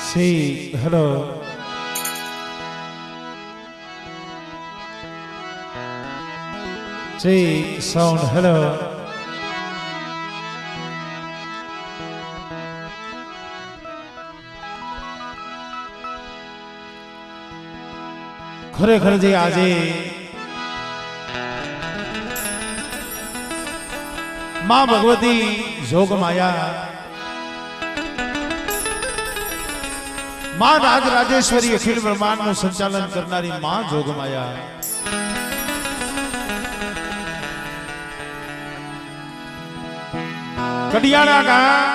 Say hello. Say sound hello. ખરેખર જે આજે માં ભગવતી જોગ માયા માં રાજરાજેશ્વરી અખિલ બ્રહ્માંડ નું સંચાલન કરનારી માં જોગ માયા કડિયાણા ગામ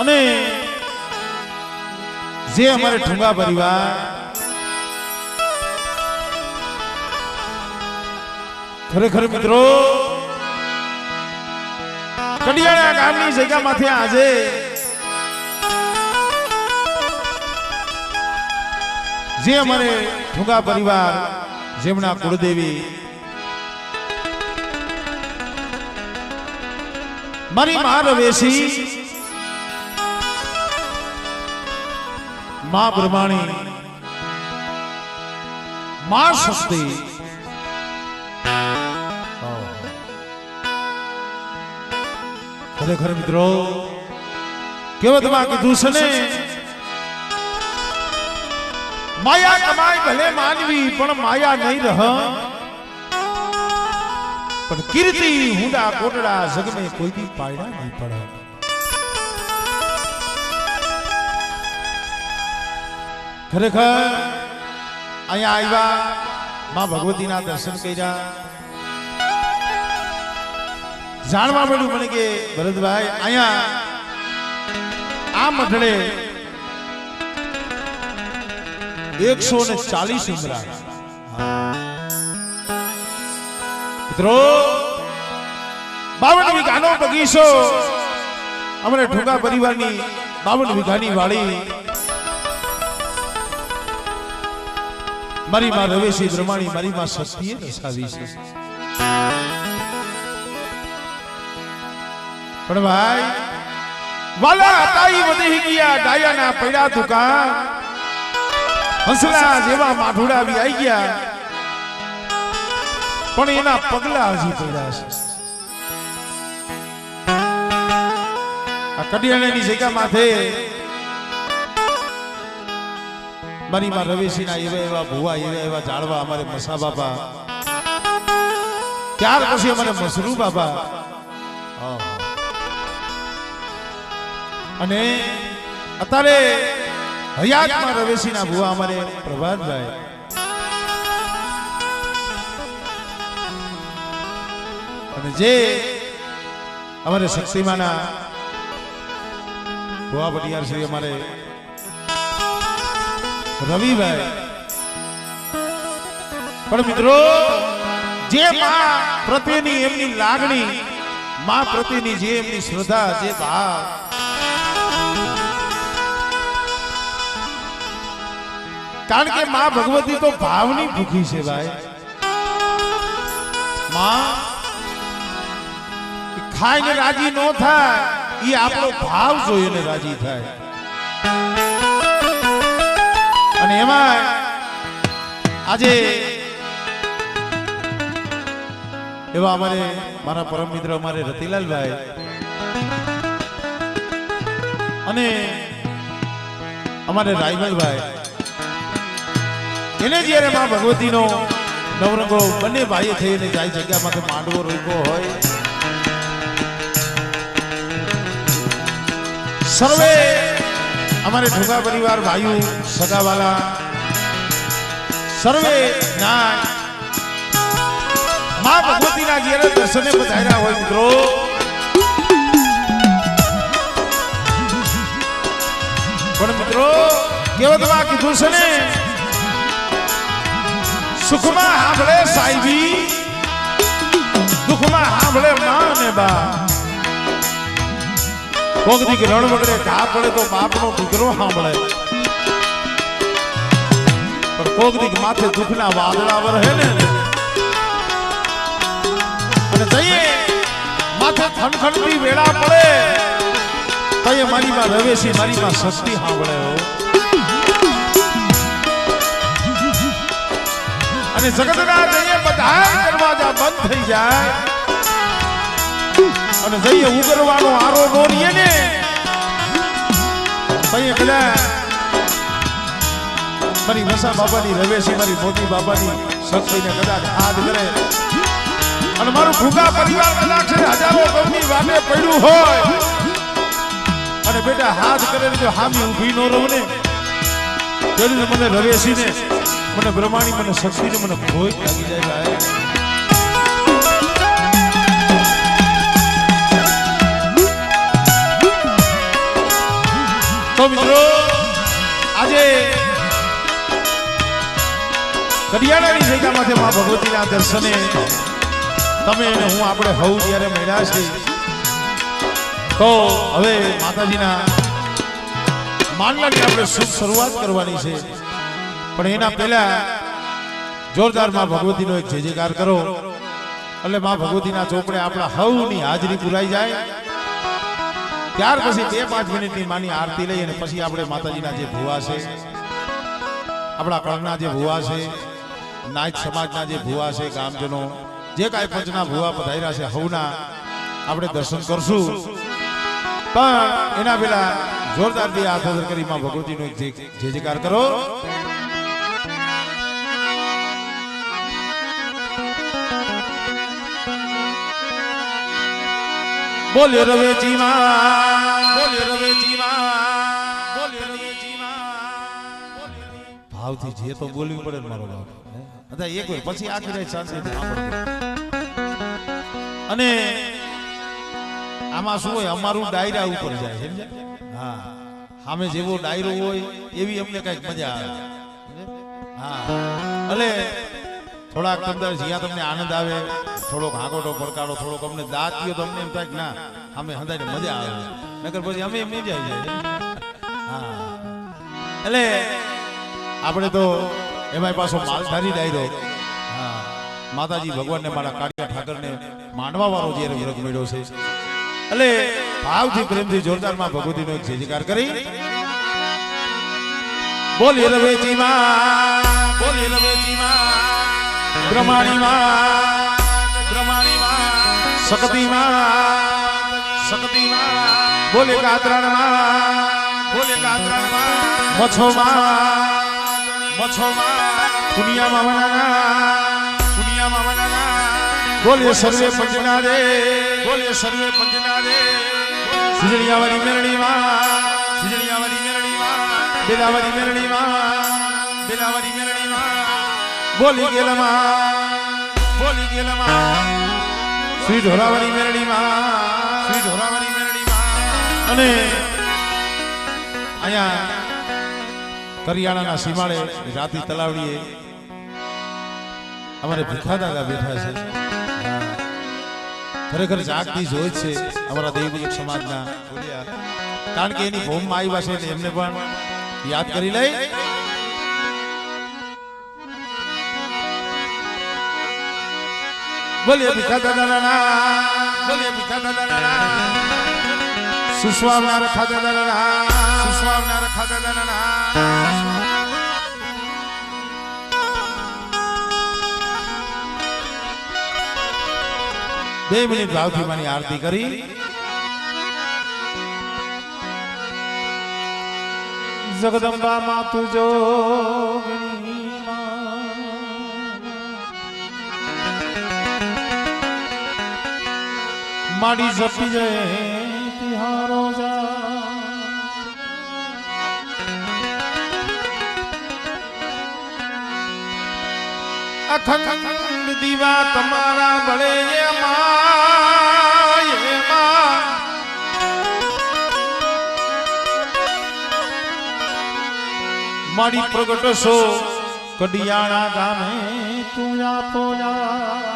અને જે અમારે ઠુંગા પરિવાર ખરેખર મિત્રો કડિયાણા ગામની જગ્યામાંથી આજે જે અમારે ઠુંગા પરિવાર જેમના કુળદેવી મારી મા રવેશી मां ब्रह्माणी मां शक्ति खरेखर मित्रों केवतमा कीधुं छे ने माया कमाई भले मानवी पण माया नहीं रह पण कीर्ति हुंडा कोटड़ा जग में कोई भी पायड़ा नहीं पड़ा खरेखर अहींया आव्या मां भगवतीना दर्शन कर्या जाणवा मळ्युं मने के भरतभाई अहींया आ मढड़े 140 उमरा मित्रों 52 वीघानो बगीचो अमरे ઠુંગા परिवारनी 52 वीघानी वाड़ी मारी मां रवेशी ब्रह्माणी मारी मां शक्तिए रसावी छे पण भाई वाला हताई वधी गया डायाना पड़ा दुकान हंसला जेवा माठुड़ा भी आई गया पण एना पगला हजी पड्या छे आ कडियाणानी जग्या माथे मारी मां रवेशी ना एवा भुवा एवा जाड़वा अमारे मसा बाबा त्यार पछी अमारे मसरू बाबा अने अतारे हयात मां रवेशी ना भुवा अमारे प्रभात भाई अने जे अमारे शक्तिमाना भुवा बटियार श्री अमारे रवि भाई पर मित्रों जे मां प्रत्येनी एमनी लागणी मां प्रत्येनी जे एमनी श्रद्धा जे भाव कारण के मां भगवती तो भावनी भूखी छे भाई मां खाईने राजी न थाय ई आपनो भाव जोईने राजी थाय અને એમાં આજે એવા અમારે મારા પરમ મિત્ર અમારે રતિલાલ ભાઈ અને અમારે રાયમલ ભાઈ એને જ્યારે માં ભગવતીનો નવરંગો બંને ભાઈ થઈને જાય જગ્યામાંથી માંડવો રોક્યો હોય સર્વે हमारे ઠુંગા परिवार भाइयों सगा वाला सर्वे नाय मां भगवती ना घेरे दर्शने पधार्या होय मित्रों पण मित्रों केवतमा कीधुं छे ने सुखमा हांभळे साईबी दुखमा हांभळे मां ने बा कोक दी रण वगैरह घा पड़े तो बाप नो दीकरो सांभळे કોક દીક માથે દુખના વાદળા વરહે ને અને જઈએ માથે ખણખણતી વેળા પડે તો એ મારી માં રવેશી મારી માં શક્તિ સાંભળે હો અને જગતના જઈએ બધા દરવાજા બંધ થઈ જાય અને જઈએ ઉગરવાનો આરો દોરીએ ને તઈએ કદા મારી વસા બાબાની રવેશી મારી મોતી બાબાની શક્તિને કદાચ હાથ કરે અને મારું ભૂગા પરિવાર કદાચ હજારો ગમની વાટે પડ્યું હોય અને બેટા હાથ કરે જો હામી ઊભી ન રહું ને તેની મને રવેશી ને મને બ્રહ્માણી મને શક્તિ ને મને ભોય લાગી જાય તો મિત્રો આજે કડિયાણાની જગ્યામાંથી માં ભગવતીના દર્શને તમે અને હું આપણે હવ જ્યારે મળ્યા છે તો હવે માતાજીના માંડલાની આપણે શુભ શરૂઆત કરવાની છે પણ એના પહેલા જોરદાર માં ભગવતીનો એક જય જયકાર કરો એટલે માં ભગવતીના ચોપડે આપણા હવની હાજરી પુરાઈ જાય ત્યાર પછી 2-5 મિનિટની માની આરતી લઈ અને પછી આપણે માતાજીના જે ભુવા છે આપણા કળના જે ભુવા છે નાયક સમાજના જે ભુવા છે ગામજનો જે કાંઈ પંચના ભુવા પધાર્યા છે હવના આપણે દર્શન કરશું પણ એના પેલા જોરદાર બે હાથ કરી માં ભગવતીનો જય જયકાર કરો બોલે રવેજી માં બોલે રવેજી માં બોલે રવેજી માં ભાવથી જે તો બોલવું પડે ને મારો બાપ અદા એક વાર પછી આખી રાત શાંતિથી સાંભળજો અને આમાં શું હોય અમારું ડાયરા ઉપર જાય સમજ્યા હા સામે જેવો ડાયરો હોય એવી અમને કઈક મજા આવે હા એટલે થોડાક અંદર જ્યાં તમને આનંદ આવે થોડોક હાકોટો પડકાડો થોડોક અમને દાંત થયો તો અમને એમ થાય કે ના અમે હંધાઈને મજા આવે નકર પછી અમે એમ મજા આવી જાય હા એટલે આપણે તો એમાં પાછો માલધારી ડાયરો હા માતાજી ભગવાનને મારા કાળિયા ઠાકરને માંડવા વાળો જે વિરગ મળ્યો છે એટલે ભાવથી પ્રેમથી જોરદારમાં ભગવતીનો એક જય જયકાર કરી બોલી રવેજી માં બોલી રવેજી માં બ્રહ્માણી માં બ્રહ્માણી માં શક્તિ માં શક્તિ માં બોલે ગાત્રણ માં બોલે ગાત્રણ માં મછો માં મછો માં દુનિયામાં મનાના દુનિયામાં મનાના બોલે સર્વે પંચના રે બોલે સર્વે પંચના રે સુજણિયાવાળી મેરણી માં સુજણિયાવાળી મેરણી માં બેલાવાળી મેરણી માં બેલાવાળી મેરણી માં બોલી ગેલમાં શ્રી ઢોરાવાળી મેરણી માં શ્રી ઢોરાવાળી મેરણી માં અને અહીંયા કરિયાણાના સીમાડે રાતી તલાવડીએ અમારે ભીખા દાદા બેઠા છે ખરેખર જાગતી જોઈ છે અમારા દેવભૂત સમાજના કારણ કે એની ભૂમમાં આવ્યા છે એટલે એમને પણ યાદ કરી લઈ બોલીએ ભીખા દાદા બોલીએ ભીખા દાદા સુસ્વામના રખા દાદા સુસ્વામના રખા દાદા 2 મિનિટ ભાવથી માની આરતી કરી જગદંબા માતુ જોગણી માડી જપી જાય તિહારો જા અખંડ દીવા તમારા બળે મારી પ્રગટ સો કડિયાણા ગામે તુયા પોયા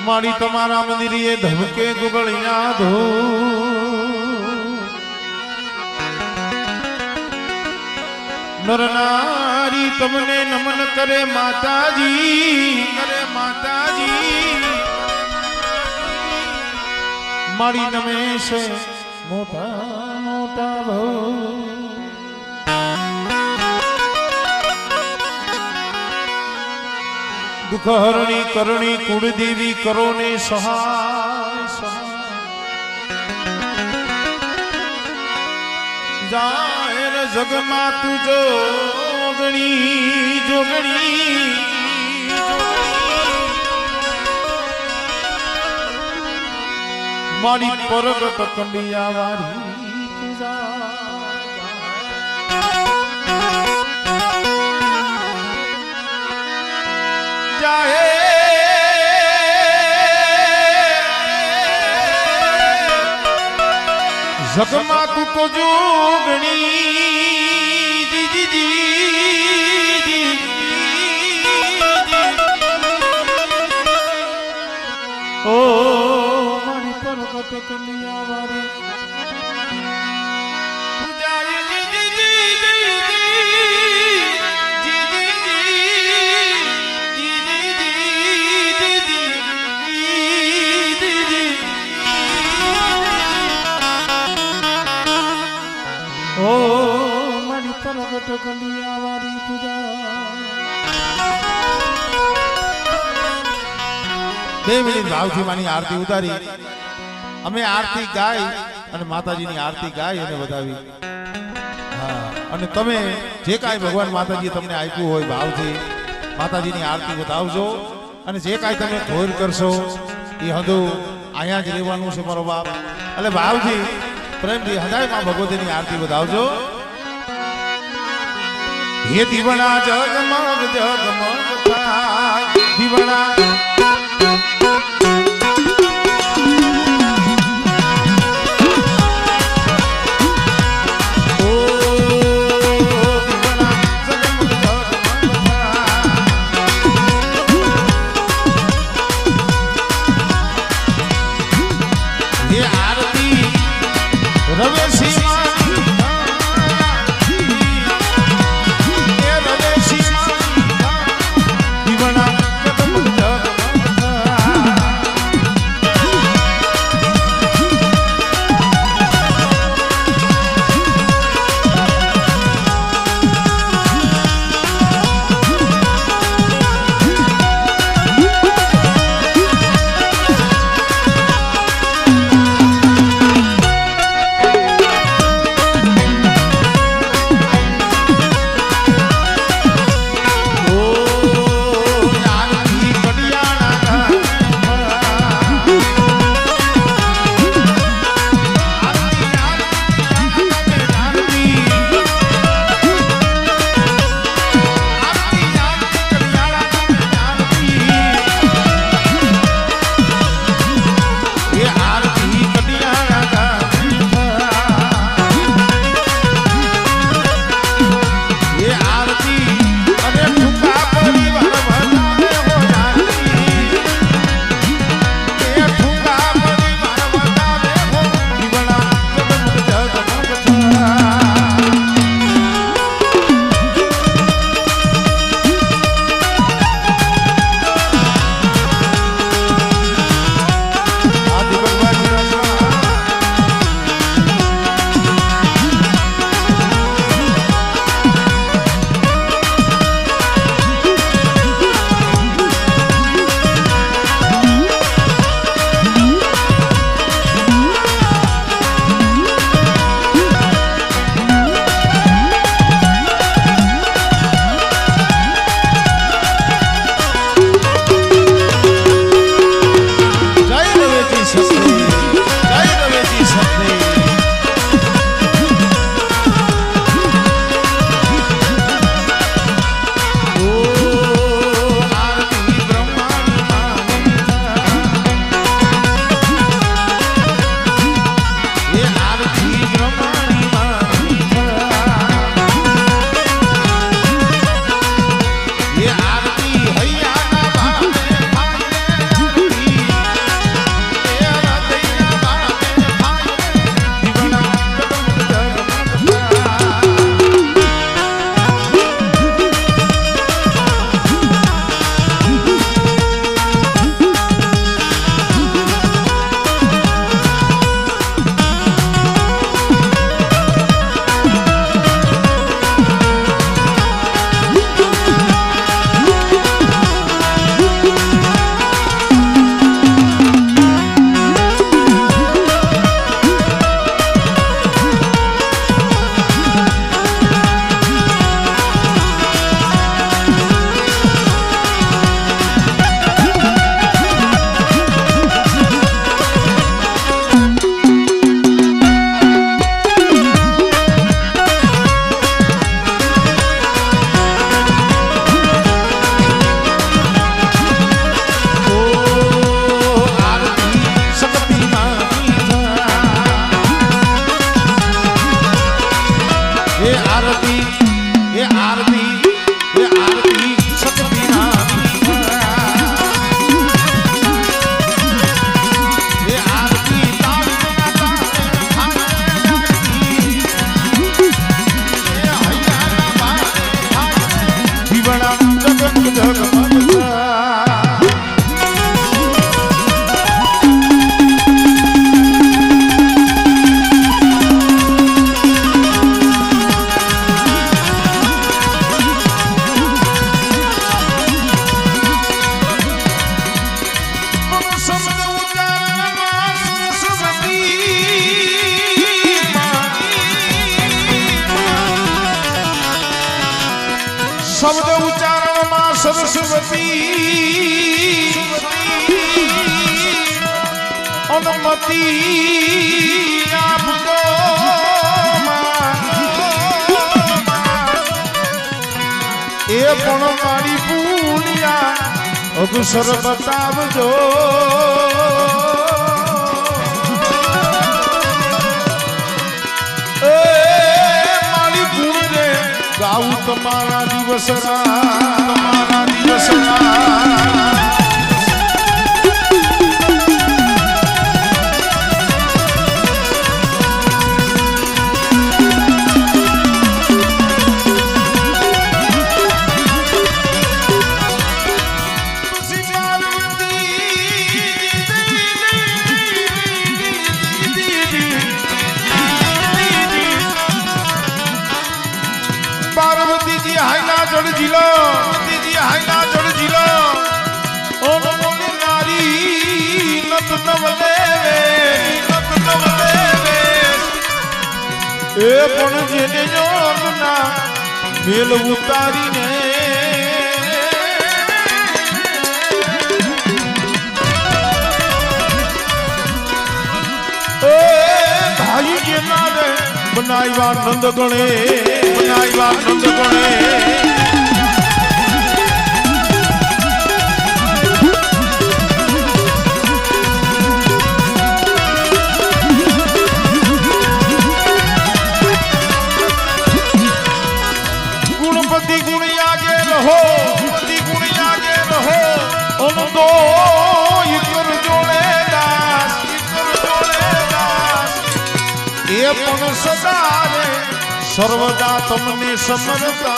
મારી તમારા મંદિરે ધમકે ગુગળિયા ધો નર નારી તમને નમન કરે માતાજી, કરે માતાજી. મારી નમે છે મોટા મોટા ભવ. દુઃખ હરણી કરણી કુળદેવી કરો ને સહાય. જાહેર જગમાં તું જોગણી જોગણી. મારી પરગટ કંડિયા વારી પૂજા. જગમાં તું તો જોગણી ઓ મારી પરગટ કન્યા વારી કંડિયાવાળી પૂજા. 2 મિનિટ ભાવથી માની આરતી ઉતારી. અમે આરતી ગાઈ અને માતાજીની આરતી ગાઈ અને વધાવી. હા, અને તમે જે કાંઈ ભગવાન માતાજી તમને આપ્યું હોય ભાવથી માતાજીની આરતી વધાવજો. અને જે કાંઈ તમે ઘોર કરશો એ હદું અહીંયા જ રહેવાનું છે મારો બાપ. એટલે ભાવથી પ્રેમથી હદાય માં ભગવતીની આરતી વધાવજો. ये दीवाना जगमग जगमग થાય दीवाना આરતી એ આરતી એ આરતી શક્તિ ના શબ્દ ઉચ્ચારણમાં સરસ્વતી અનુમતિ આપજો એ પણ મારી ભૂલિયા અગસર બતાવજો ગાઉં તમારા દિવસના पार्वती जी हाइला जड़ जिलो दीदी हाइला जड़ जिलो ओम मोनी नारी नत नवले ए पण जेने जोना मेल उतारी ने ए भाई के नारे बनाईवा नंद गणे बनाईवा नंद गणे गुणपति गुण आगे रहो पति गुण आगे रहो उन दो इकर जोड़े दास ये पण सदा रे सर्वदा तुमने समरता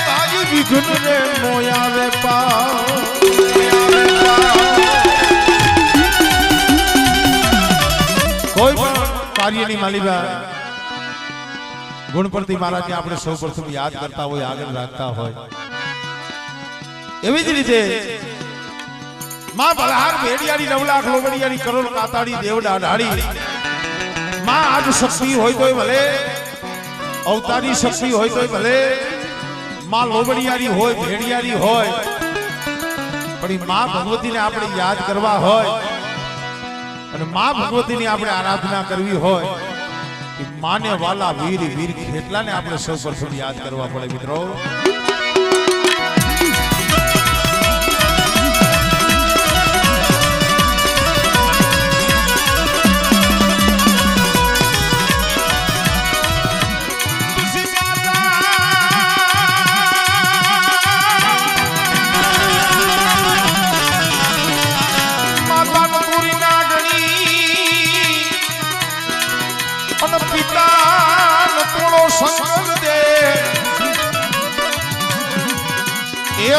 भाई विघ्न रे मोया रे पाओ कोई કાર્યની માલિકા ગુણપતિ મહારાજને આપણે સૌ પ્રથમ યાદ કરતા હોય આગળ રાખતા હોય એવી જ રીતે मां बलहार भेड़ियारी 9 लाख लोबड़ियारी करोड़ काताड़ी देवड़ा ढाड़ी मां आज शक्ति होय तोय भले अवतारी शक्ति होय तोय भले मां लोबड़ियारी होय भेड़ियारी होय पण मां भगवती ने आपणे याद करवा होय अने मां भगवती ने आपणे आराधना करवी होय कि माने वाला वीर वीर खेटला ने आपणे सौ प्रथम याद करवा पड़े मित्रों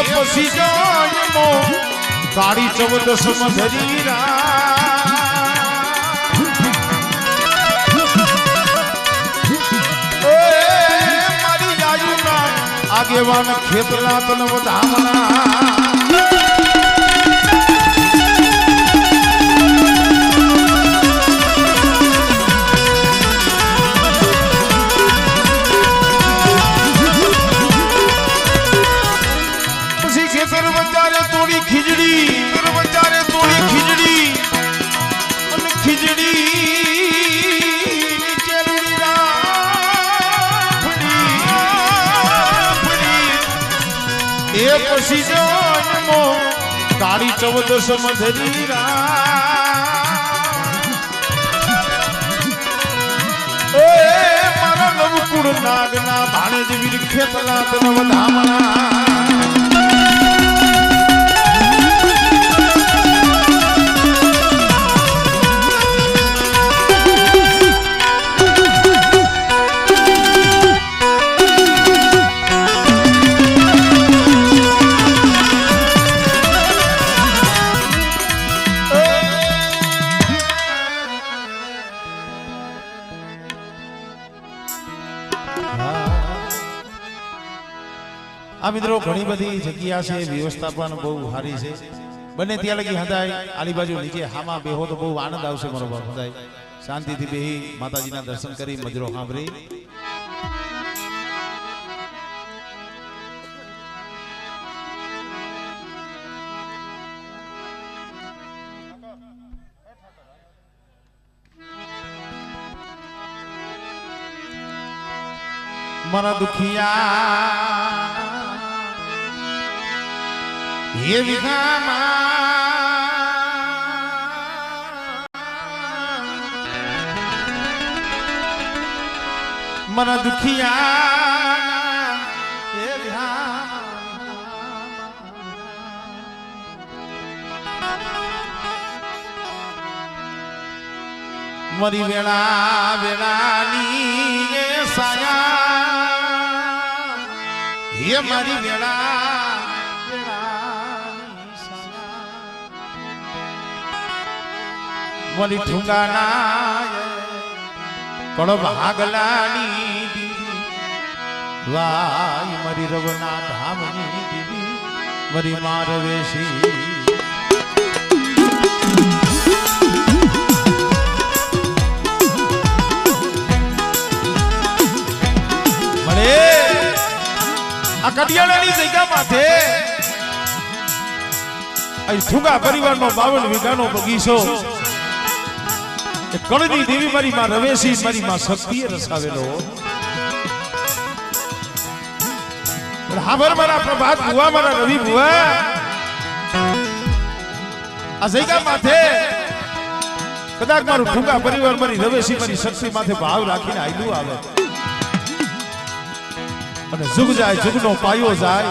पसी जायमो गाड़ी 14 मधरीरा मारी जायुना आगेवान खेतला तन वधामना खिचड़ी खिचड़ी ए पसी जन्मो गाड़ी 14 मधरीरा એ મારા નવકુળ નાગના ભાણે જેવી ખેતલા તનવ ધામણા આ મિત્રો ઘણી બધી જગ્યા છે, વ્યવસ્થા પણ બહુ સારી છે. બને ત્યાં લગી હંધાય આલી બાજુ નીચે હામાં બેહો તો બહુ આનંદ આવશે મારો બાપ. હંધાય શાંતિથી બેહી માતાજીના દર્શન કરી મજરો સાંભળી. મારા દુખિયા ये मना दुखिया मरी वेला वेलानी साया ये मरी वेला मरी ठुंगाना कड़ो भागलानी दीदी वाई मरी रवना धामनी दीदी मरी मारवेशी मरे आ कडियाळानी जग्या माथे आ ठुंगा परिवारनो 52 वीघानो बगीचो कड़नी देवी मारी मां रवेशी मारी मां शक्ति रसावेलो हाबर मारा प्रभात बुआ मारा रवि बुआ आ जैगा माथे कदाच मारू ठुंगा परिवार मारी रवेशी मारी शक्ति माथे भाव राखीने आयलू आवे अने जुग जाय जुगनो पायो जाय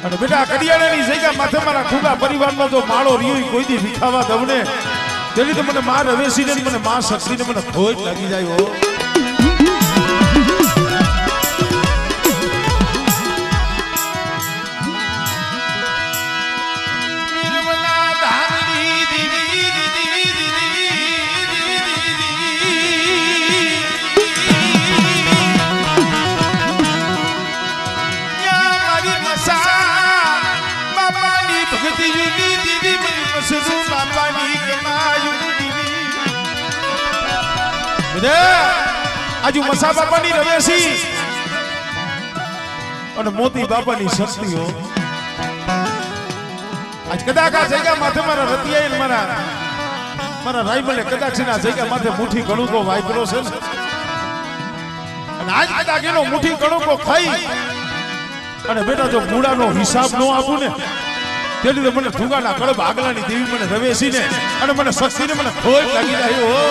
अने बेटा कडियाळानी जैगा माथे मारा ठुंगा परिवारनो जो माळो रियो कोई दी विखावा दवने तेरी तो मने मां रवेशी ने मने मां शक्ति ने मने खोज लगी जाय हो निर्मला धारणी दीदी या मारी मसा बाबानी भक्ति दीदी मेरी मसरू बाबानी कमायू આજુ મસા બાપાની રવેશી અને મોતી બાપાની શક્તિઓ આજ કદાચ આ જગ્યા માથે મારા રતિયાઈ મારા રાઈમલે કદાચ ના જગ્યા માથે મુઠ્ઠી ગણુકો વાપરો છે અને આજ કદાચ એનો મુઠ્ઠી ગણુકો ખાઈ અને બેટા જો મૂળાનો હિસાબ નો આપું ને તેડી તો મને ઠુંગાના કળબ આગલાની દેવી મને રવેશી ને અને મને શક્તિને મને ખોજ લાગી જાય હો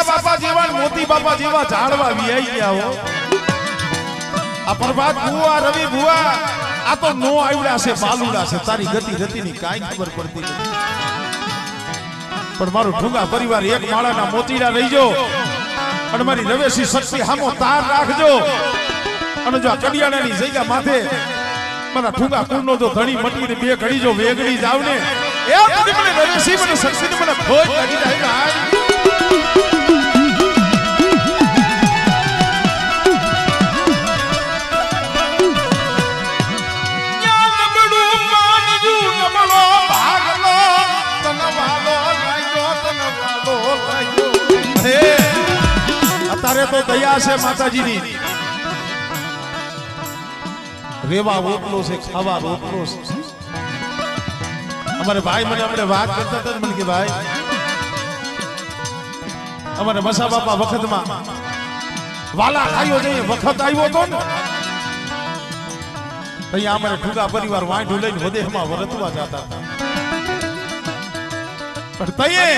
बापा जेवा मोती बापा जेवा झाड़वा वीआई गया हो आ प्रभात बुआ रवि बुआ आ तो नो आव्या से बालुड़ा से तारी गति रति ની કાઈ ખબર પડતી નથી પણ મારો ઠુંગા પરિવાર એક માળાના મોતીડા રહીજો અને મારી રવેશી શક્તિ હામો તાર રાખજો અને જો કડિયાણાની જગ્યા માથે મારા ઠુંગા કુળનો જો ધણી મટીને બે ઘડી જો વેગડી જાવ ને એ બધી મને રવેશી મને શક્તિ ને મને ખોજ લાગી જાય ભાઈ तो दया से माताजी नी रेवा रोटलो से खावा रोटलो से हमारे भाई मैंने अपने बात करता था मन के भाई हमारे मसा बापा वक्त में वाला खायो जाइए वक्त आयो तो અહીંયા અમારે ઠુગા પરિવાર વાંઢું લઈને વદેહમાં વરતવા જતા હતા. પણ તઈએ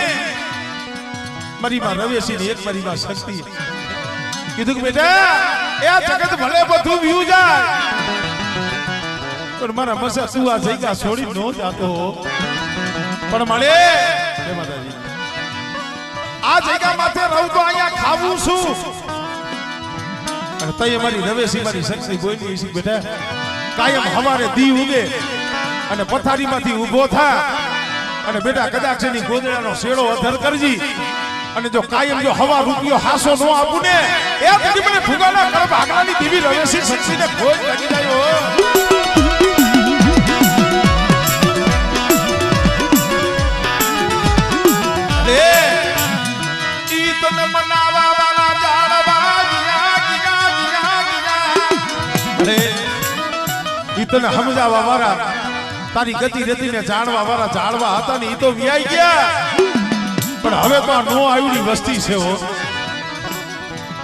મારી માં રવેશી એક મારી માં શક્તિ કીધું કે બેટા એ આ જગત ભલે બધું વ્યુ જાય પણ મારા મસા તું આ જગ્યા છોડી નો જાતો પણ મળે હે માતાજી આ જગ્યા માથે રહું તો અહીંયા ખાવું છું. અને તઈએ મારી રવેશી મારી શક્તિ બોલી છે બેટા કાયમ હવારે દી ઉગે અને પથારીમાંથી ઊભો થા અને બેટા કદાચ એની ગોદડાનો શેડો અધર કરજી અને જો કાયમ જો હવા રૂપિયો હાસો નો આપું ને એ કદી મને ફુગાના કરબ આગળની દેવી રવેશી શક્તિને ખોજ લાગી જાય હો. અરે ઈ તને મનાવા વાલા જાળવા અરે ઈ તને સમજાવવા વાળા તારી ગતિ રેતીને જાણવા વાળા જાળવા હતા ને ઈ તો વ્યાઈ ગયા પણ હવે તો નો આવડી વસ્તી છે હો.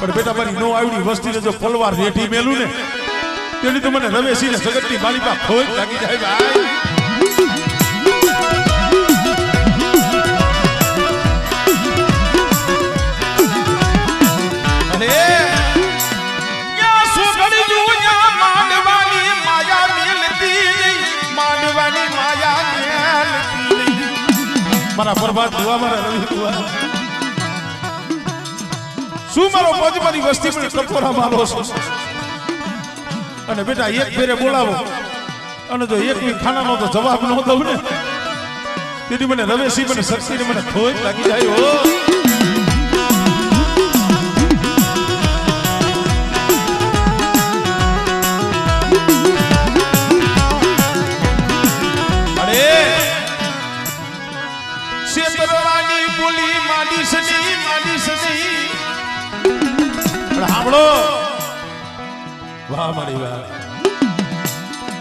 પણ બેટા મારી નો આવડી વસ્તીને જો પલવાર રેઠી મેલું ને તેની તો મને રવેશીને જગતની માલિકા ખોજ લાગી જાય ભાઈ. અને યા સુગડી દુનિયા માંડવાની માયા મેલતી માંડવાની માયા મેલતી મારા બરબાદ દુઆ મારા રવિ દુઆ શું મારો પજ મારી વસ્તી મને ટકોરા મારો છો. અને બેટા એક ફેરે બોલાવો અને જો એક ખાનાનો તો જવાબ ન દઉં ને તેથી મને રવેશી મને શક્તિને મને ખોજ લાગી જાય હો. વાહ મારી વાહ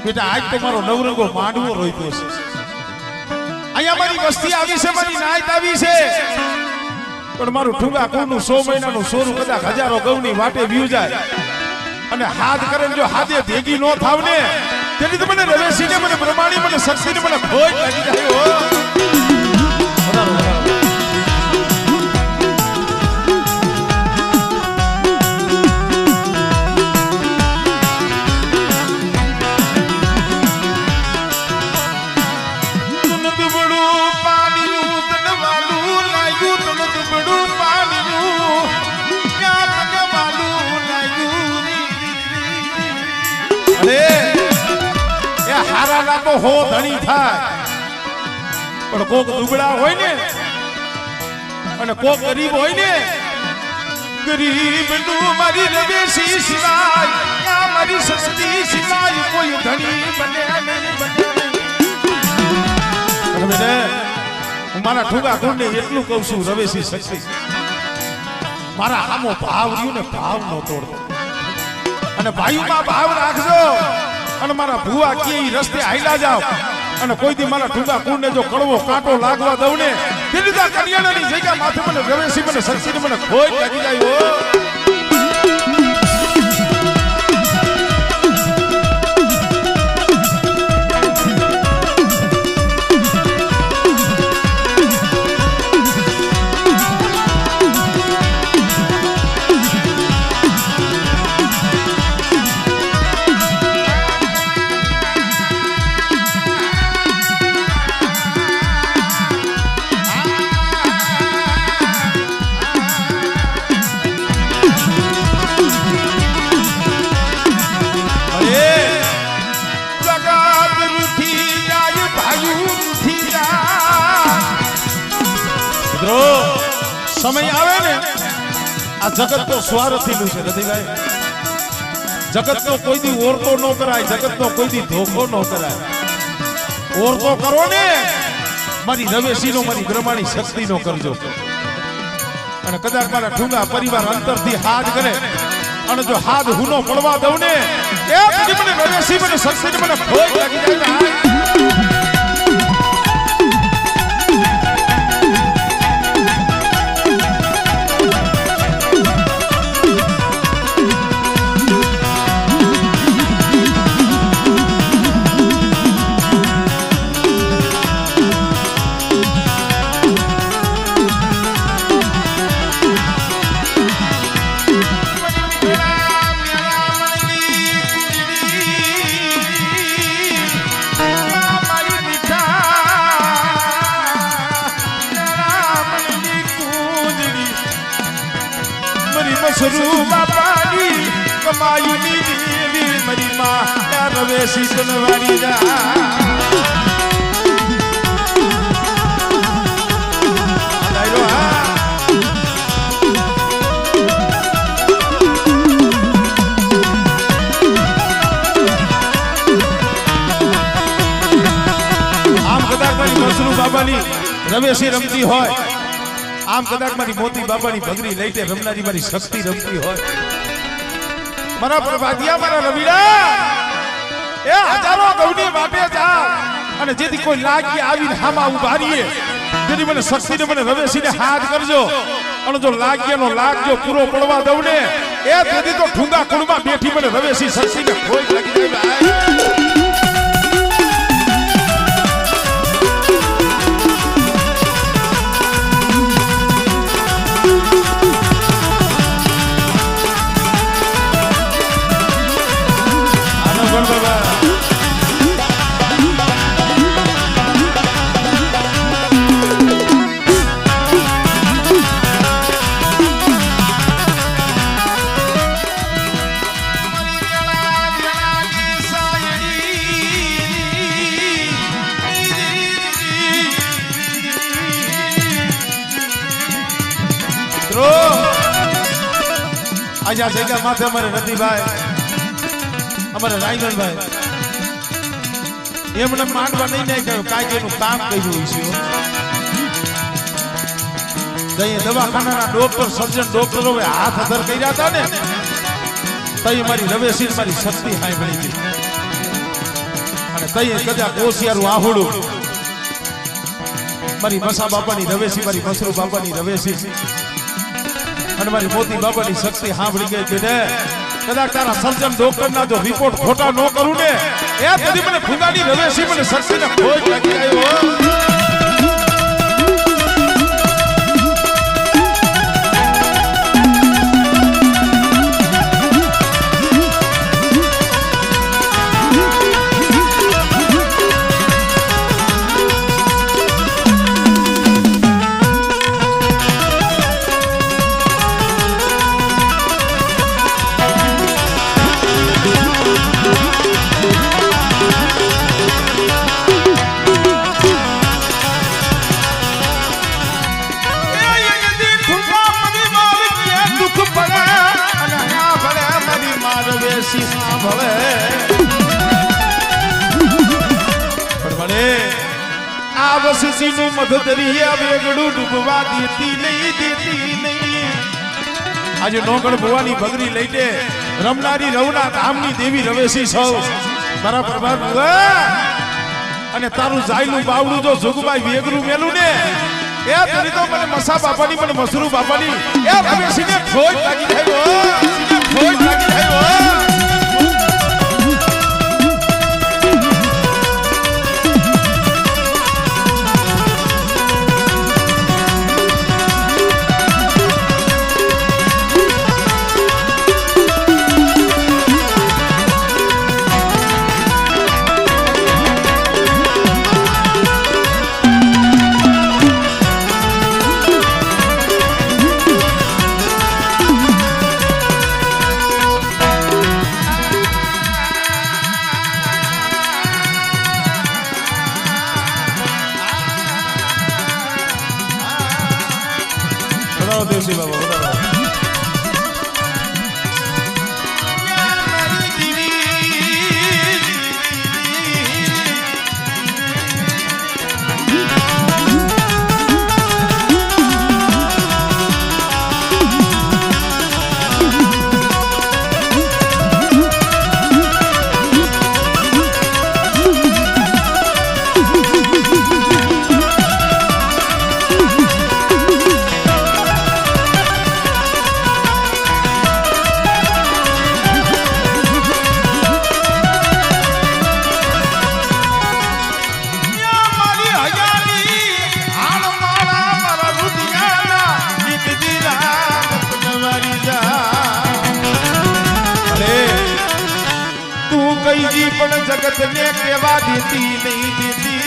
બેટા આજ તો મારો નવરંગો માંડવો રોઈતો છે. અહીંયા મારી વસ્તી આવી છે મારી નાયત આવી છે પણ મારું ઠુંગા કુનું 100 મહિનાનું સોરું કદાચ હજારો ગૌની વાટે વ્યુ જાય અને હાથ કરે જો હાથે ભેગી નો થાવ ને તેથી તો મને રવેશીને મને પ્રમાણી મને શક્તિને મને ખોજ લાગી જાય હો. હો ધણી થાય પણ કોક દુબળા હોય ને અને કોક ગરીબ હોય ને ગરીબ નું મારી રવેશી સિવાય મારી શક્તિ સિવાય કોઈ ધણી બને નહીં. હું મારા ઠુગા કોને એટલું કહું છું રવેશી શક્તિ મારા આમો ભાવ રહ્યું ને ભાવ નો તોડતો અને ભાઈઓમાં ભાવ રાખજો. અને મારા ભુવા કે રસ્તે હાઈલા જાવ અને કોઈ દી મારા ઠુગા કુંડને જો કડવો કાંટો લાગવા દઉં ને તેની તો કરિયાણાની જગ્યા માથે મને રવેશી મને શક્તિને મને ખોજ લાગી જાય હો. સમય આવે ને આ જગત તો સ્વાર્થીનું છે રતિભાઈ. જગત નો કોઈ દી ઓરતો ન કરાય, જગત નો કોઈ દી ધોખો ન કરાય. ઓરતો કરો ને મારી રવેશી નો મારી બ્રહ્માણી શક્તિ નો કરજો. અને કદાચ મારા ઠુંગા પરિવાર અંતરથી હાથ કરે અને જો હાથ હુનો પડવા દઉં ને એ પછી મને રવેશી મને શક્તિ મને ખોજ લાગી જાય. મસરૂ બાપાની કમાયુની દેવી મારી માં રવેશી સુનવારી જા બાબાની રવેશી રમતી હોય આમ કદાચ મારી મોતી બાબાની ભગરી લઈને રમનારી મારી શક્તિ રમતી હોય મારા પ્રભાતિયા મારા રવિડા એ હજારો ગૌની વાટે જા અને જેથી કોઈ લાગી આવીને હામાં ઉભા રહીએ જેથી મને શક્તિને મને રવેશીને હાથ કરજો અને જો લાગ્યાનો લાગજો પૂરો પડવા દઉં ને એ તેથી તો ઠુંગા કુળમાં બેઠી મને રવેશી શક્તિને કોઈ લાગી જાય આજા જગ્યા માથે અમારે રતિભાઈ અમારે રાયગણભાઈ એમને માંડવા નહીં નાખ્યો કાયદેનું કામ કર્યું છે દવાખાનાના ડોક્ટર સર્જન ડોક્ટરોએ હાથ અધર કર્યા હતા ને તઈ મારી રવેશી મારી શક્તિ હાઈ મળી ગઈ અને તઈ કદાચ કોશિયારું આહુડું મારી મસા બાપાની રવેશી મારી મસરૂ બાપાની રવેશી અને મારી મોતી બાબાની શક્તિ સાંભળી ગઈ છે ને કદાચ તારા સર્જન ડોક્ટરના જો રિપોર્ટ ખોટા ન કરું ને એ બધી મને ફુગાની રવેશી મને શક્તિને ખોટ લાગી આવ્યો નું મધદરિયા વેગડું ડૂબવા દેતી નહીં આજે નોકળ ભુવાની ભગરી લઈને રમનારી રવના ધામની દેવી રવેશી સૌ મારા પ્રભાત અને તારું જાયલું બાવડું જો જોગભાઈ વેગરું મેલું ને એ તરી તો મને મસા બાપાની મને મસરૂ બાપાની એ રવેશીને ખોટ લાગી થયો ખોટ લાગી થયો દેવસી બાબા પણ જગત ને કેવા દેતી નહીં દેતી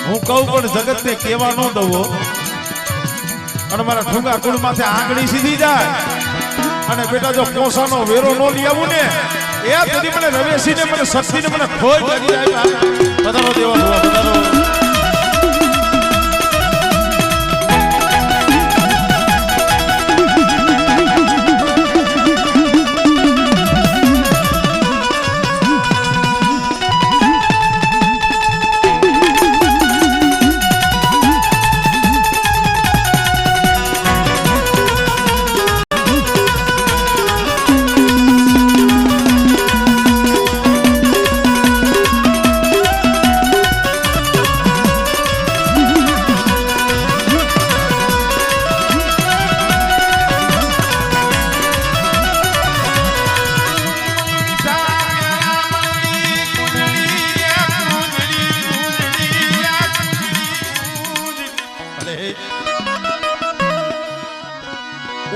હું કહું પણ જગત ને કેવા ન દઉં અને મારા ઠુંગા કુળ માથે આંગળી સીધી જાય અને બેટા જો કોસાનો વેરો નો લઈ આવું ને એ સુધી મને રવેશીને મને શક્તિને મને ખોઈ લાગી જાય. પધારો દેવા ભુવા પધારો.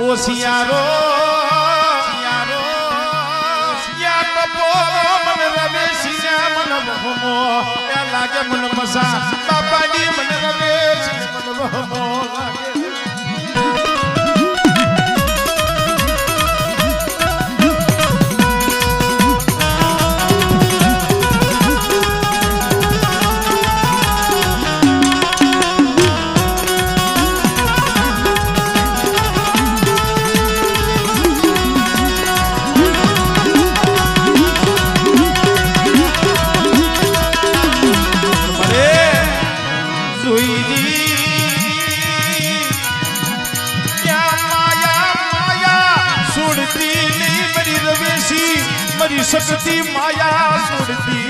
ઓ સિયારો સિયારો પોરો મને રવે સિયા મને મોહમો એ લાગે મને મસા બાપાજી મને રવે મને મોહમો લાગે. मरी शक्ति माया सुरती